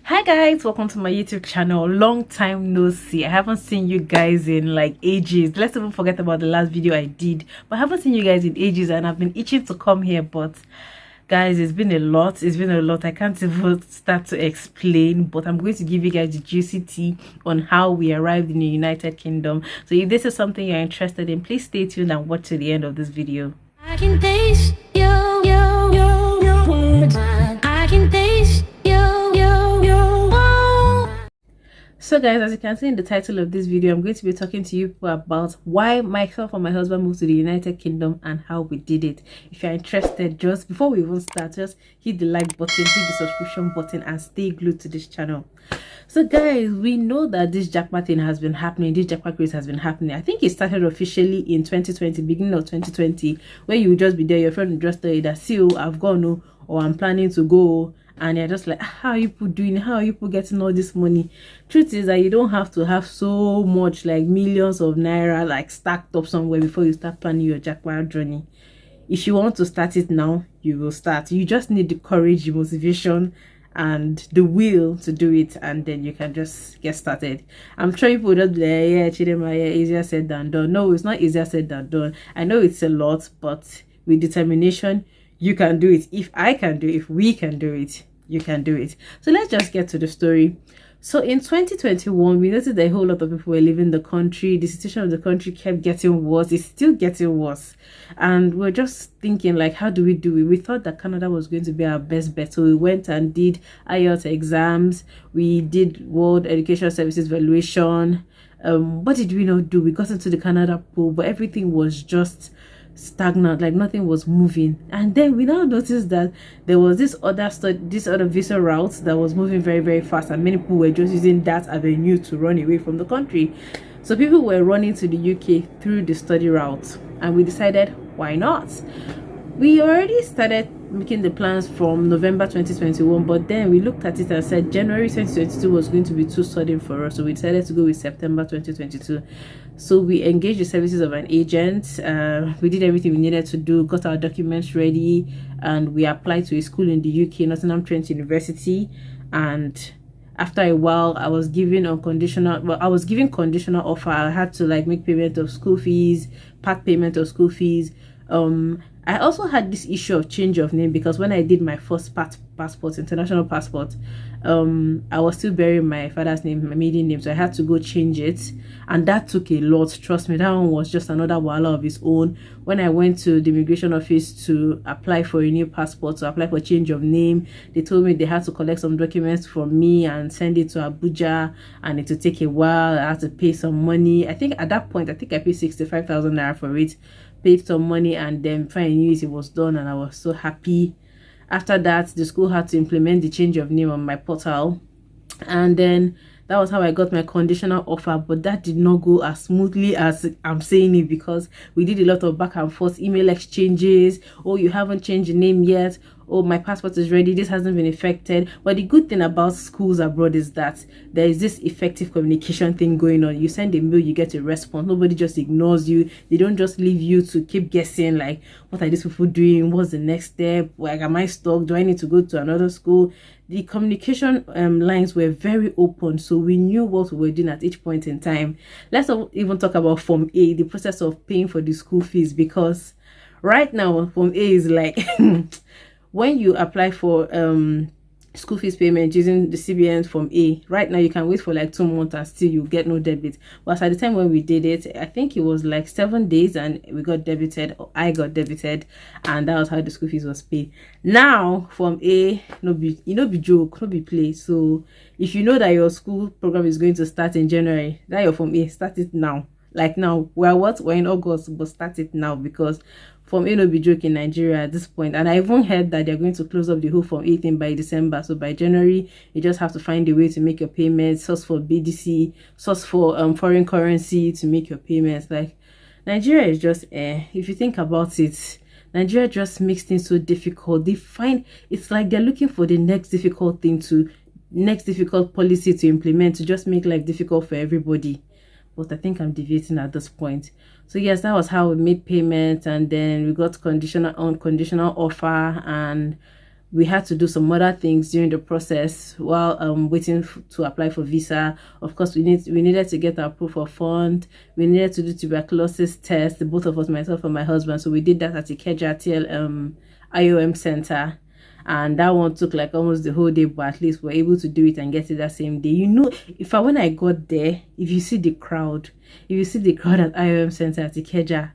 Hi guys, welcome to my YouTube channel. Long time no see. I haven't seen you guys in like ages. Let's even forget about the last video I did, but I haven't seen you guys in ages and I've been itching to come here. But guys, it's been a lot. I can't even start to explain, but I'm going to give you guys the juicy tea on how we arrived in the United Kingdom. So if this is something you're interested in, please stay tuned and watch to the end of this video. I can taste So guys, as you can see in the title of this video, I'm going to be talking to you about why myself and my husband moved to the United Kingdom and how we did it. If you're interested, just before we even start, just hit the like button, hit the subscription button, and stay glued to this channel. So guys, we know that this jackpot thing has been happening. This jackpot craze has been happening. I think it started officially in 2020, beginning of 2020, where you would just be there, your friend would just tell you that, see, I've gone, or I'm planning to go. And you're just like, how are you people doing? How are you people getting all this money? Truth is that you don't have to have so much, like millions of naira, like stacked up somewhere before you start planning your jackpot journey. If you want to start it now, you will start. You just need the courage, the motivation, and the will to do it, and then you can just get started. I'm sure people just be like, yeah, Chidema, yeah, easier said than done. No, it's not easier said than done. I know it's a lot, but with determination, you can do it. If I can do it, if we can do it, you can do it. So let's just get to the story. So in 2021, we noticed that a whole lot of people were leaving the country. The situation of the country kept getting worse. It's still getting worse. And we're just thinking, like, how do we do it? We thought that Canada was going to be our best bet. So we went and did IELTS exams. We did World Education Services Valuation. What did we not do? We got into the Canada pool, but everything was just stagnant, like nothing was moving. And then we now noticed that there was this other visa route that was moving very, very fast, and many people were just using that avenue to run away from the country. So people were running to the UK through the study route, and we decided, why not? We already started making the plans from November 2021, but then we looked at it and said January 2022 was going to be too sudden for us, so we decided to go with September 2022. So we engaged the services of an agent. We did everything we needed to do, got our documents ready, and we applied to a school in the UK, Nottingham Trent University. And after a while, I was given conditional offer. I had to like make payment of school fees, part payment of school fees. I also had this issue of change of name, because when I did my first passport, international passport, I was still bearing my father's name, my maiden name, so I had to go change it, and that took a lot. Trust me, that one was just another wala of its own. When I went to the immigration office to apply for a new passport, to apply for change of name, they told me they had to collect some documents from me and send it to Abuja, and it would take a while. I had to pay some money. I think at that point, I paid 65,000 naira for it, paid some money, and then finally knew it was done, and I was so happy. After that, the school had to implement the change of name on my portal, and then that was how I got my conditional offer. But that did not go as smoothly as I'm saying it, because we did a lot of back and forth email exchanges. Oh, you haven't changed your name yet. Oh, my passport is ready, this hasn't been affected. But the good thing about schools abroad is that there is this effective communication thing going on. You send a mail, you get a response. Nobody just ignores you. They don't just leave you to keep guessing, like, what are these people doing? What's the next step? Like, am I stuck? Do I need to go to another school? The communication lines were very open, so we knew what we were doing at each point in time. Let's not even talk about Form A, the process of paying for the school fees, because right now Form A is like when you apply for school fees payment using the CBN Form A, right now you can wait for like 2 months and still you get no debit. But at the time when we did it, I think it was like 7 days and we got debited, or I got debited, and that was how the school fees was paid. Now Form A, no be joke, no be play. So if you know that your school program is going to start in January, that your Form A, start it now. Like now, we're in August, but start it now, because Form A no be joke in Nigeria at this point. And I even heard that they're going to close up the whole Form A thing by December. So by January, you just have to find a way to make your payments, source for BDC, source for foreign currency to make your payments. Like, Nigeria is just if you think about it, Nigeria just makes things so difficult. They find it's like they're looking for the next difficult policy to implement to just make life difficult for everybody. But I think I'm deviating at this point. So yes, that was how we made payments, and then we got unconditional offer, and we had to do some other things during the process while waiting to apply for visa. Of course, we needed to get our proof of fund. We needed to do tuberculosis test, both of us, myself and my husband. So we did that at the Ikeja IOM center, and that one took like almost the whole day, but at least we're able to do it and get it that same day. You know, when I got there, if you see the crowd at IOM center at Ikeja,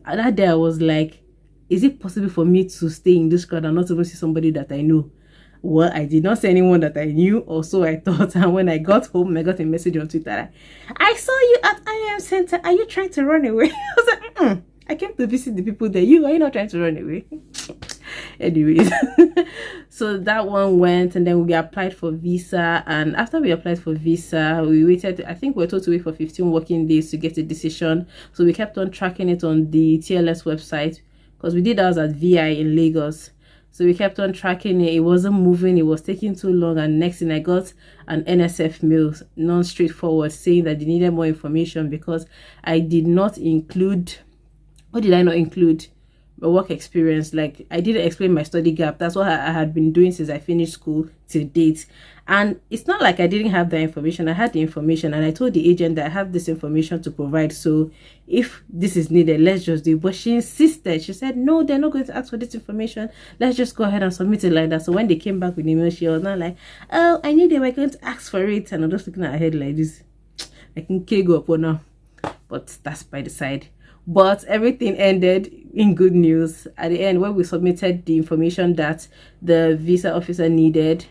that day I was like, is it possible for me to stay in this crowd and not even see somebody that I know? Well, I did not see anyone that I knew, or so I thought. And when I got home, I got a message on Twitter. I saw you at IM Center. Are you trying to run away? I was like, I came to visit the people there. Are you not trying to run away? Anyways, so that one went, and then we applied for visa. And after we applied for visa, we waited. I think we were told to wait for 15 working days to get a decision. So we kept on tracking it on the TLS website, because we did ours at VI in Lagos. So we kept on tracking it. It wasn't moving. It was taking too long. And next thing, I got an NSF mail, non-straightforward, saying that they needed more information because I did not include... What did I not include? My work experience. Like, I didn't explain my study gap. That's what I had been doing since I finished school to date. And it's not like I didn't have the information. I had the information, and I told the agent that I have this information to provide. So if this is needed, let's just do it. But she insisted. She said, no, they're not going to ask for this information. Let's just go ahead and submit it like that. So when they came back with the email, she was not like, oh, I knew they were going to ask for it. And I'm just looking at her head like this. I can go up or now. But that's by the side. But everything ended in good news. At the end, when we submitted the information that the visa officer needed,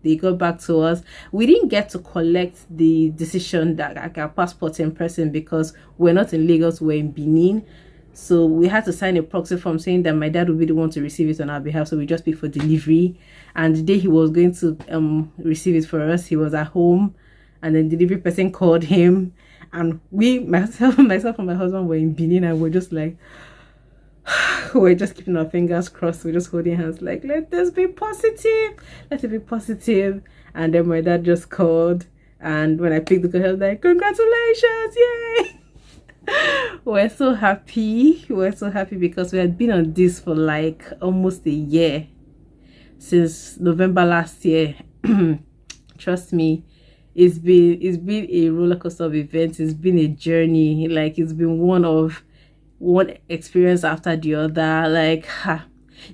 they got back to us. We didn't get to collect the decision that like our passports in person because we're not in Lagos, we're in Benin. So we had to sign a proxy form saying that my dad would be the one to receive it on our behalf. So we just paid for delivery. And the day he was going to receive it for us, he was at home. And then the delivery person called him. And myself and my husband were in Benin, and we're just like, we're just keeping our fingers crossed. We're just holding hands like, let this be positive. Let it be positive. And then my dad just called. And when I picked the call, I was like, congratulations, yay! We're so happy. We're so happy because we had been on this for like almost a year. Since November last year. Trust me. It's been a roller coaster of events. It's been a journey. Like, it's been one experience after the other. Like,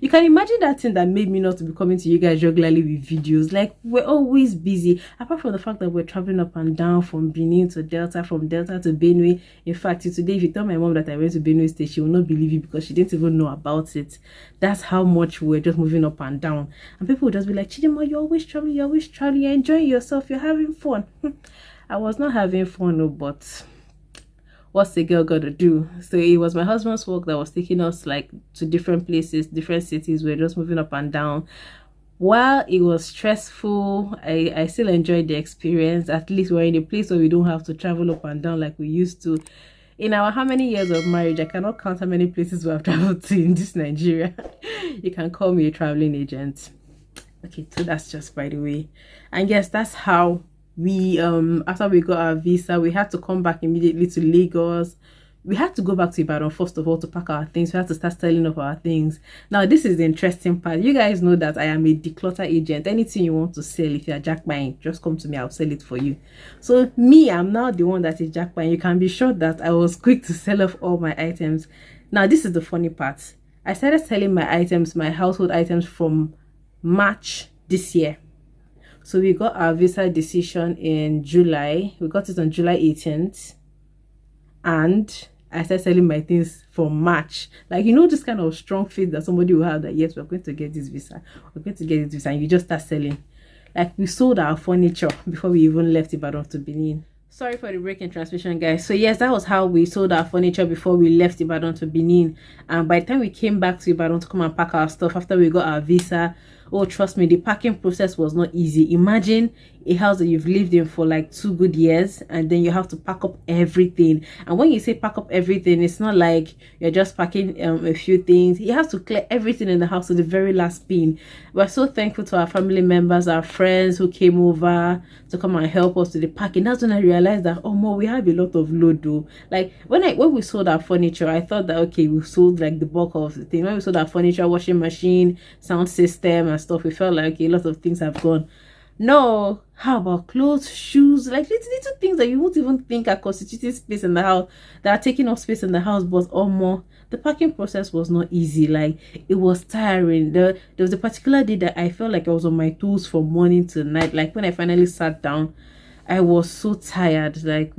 you can imagine that thing that made me not to be coming to you guys regularly with videos. Like, we're always busy, apart from the fact that we're traveling up and down from Benin to Delta, from Delta to Benue. In fact, today, if you tell my mom that I went to Benue State, she will not believe you because she didn't even know about it. That's how much we're just moving up and down. And people will just be like, Chidima, you're always traveling, you're enjoying yourself, you're having fun. I was not having fun, no, but what's the girl gotta do? So it was my husband's work that was taking us like to different places, different cities. We're just moving up and down. While it was stressful, I still enjoyed the experience. At least we're in a place where we don't have to travel up and down like we used to. In our how many years of marriage, I cannot count how many places we have traveled to in this Nigeria. You can call me a traveling agent. Okay, so that's just by the way. And yes, that's how we after we got our visa, we had to come back immediately to Lagos. We had to go back to Ibadan first of all to pack our things. We had to start selling off our things. Now this is the interesting part. You guys know that I am a declutter agent. Anything you want to sell, if you're jack buying, just come to me, I'll sell it for you. So me, I'm now the one that is jack buying. You can be sure that I was quick to sell off all my items. Now this is the funny part. I started selling my items, my household items, from March this year. So we got our visa decision in July. We got it on July 18th. And I started selling my things from March. Like, you know, this kind of strong faith that somebody will have that, yes, we're going to get this visa. We're going to get this visa. And you just start selling. Like, we sold our furniture before we even left Ibadan to Benin. Sorry for the break in transmission, guys. So yes, that was how we sold our furniture before we left Ibadan to Benin. And by the time we came back to Ibadan to come and pack our stuff after we got our visa, Oh, trust me, the packing process was not easy. Imagine a house that you've lived in for like 2 good years, and then you have to pack up everything. And when you say pack up everything, it's not like you're just packing a few things. You have to clear everything in the house to the very last pin. We're so thankful to our family members, our friends who came over to come and help us with the packing. That's when I realized that, oh more, we have a lot of load though. Like when we sold our furniture, I thought that okay, we sold like the bulk of the thing. When we sold our furniture, washing machine, sound system and stuff, we felt like okay, a lot of things have gone. No, how about clothes, shoes, like little things that you won't even think are constituting space in the house, that are taking up space in the house, but more. The packing process was not easy. Like it was tiring. There was a particular day that I felt like I was on my toes from morning to night. Like when I finally sat down, I was so tired. Like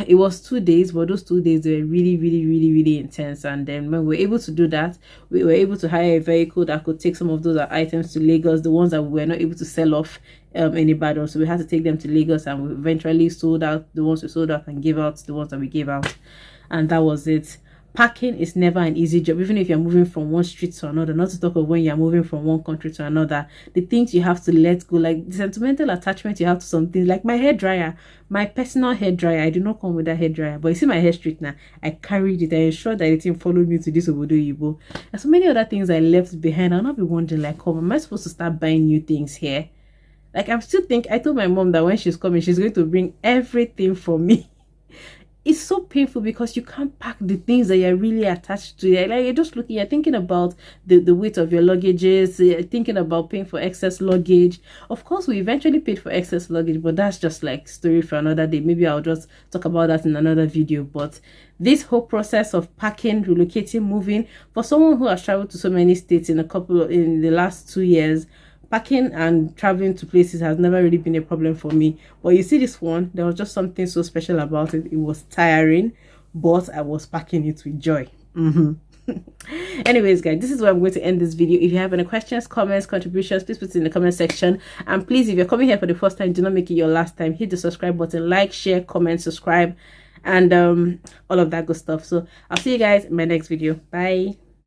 it was 2 days, but those 2 days were really intense. And then when we were able to do that, we were able to hire a vehicle that could take some of those items to Lagos, the ones that we were not able to sell off in Ibadan. So we had to take them to Lagos, and we eventually sold out the ones we sold out and gave out the ones that we gave out, and that was it. Packing is never an easy job, even if you're moving from one street to another, not to talk of when you're moving from one country to another. The things you have to let go, like the sentimental attachment you have to some things, like my hair dryer, my personal hair dryer. I do not come with that hair dryer, but you see my hair straightener, I carried it. I ensured that it didn't follow me to this Obodo Yibo. And so many other things I left behind. I'll not be wondering like, oh, am I supposed to start buying new things here? Like I told my mom that when she's coming, she's going to bring everything for me. It's so painful because you can't pack the things that you're really attached to. Like you're just looking, you're thinking about the weight of your luggages, you're thinking about paying for excess luggage. Of course, we eventually paid for excess luggage, but that's just like story for another day. Maybe I'll just talk about that in another video. But this whole process of packing, relocating, moving, for someone who has traveled to so many states in the last 2 years, packing and traveling to places has never really been a problem for me. But you see this one, there was just something so special about it. It was tiring, but I was packing it with joy. Anyways guys, this is where I'm going to end this video. If you have any questions, comments, contributions, please put it in the comment section. And please, if you're coming here for the first time, do not make it your last time. Hit the subscribe button, like, share, comment, subscribe, and all of that good stuff. So I'll see you guys in my next video. Bye.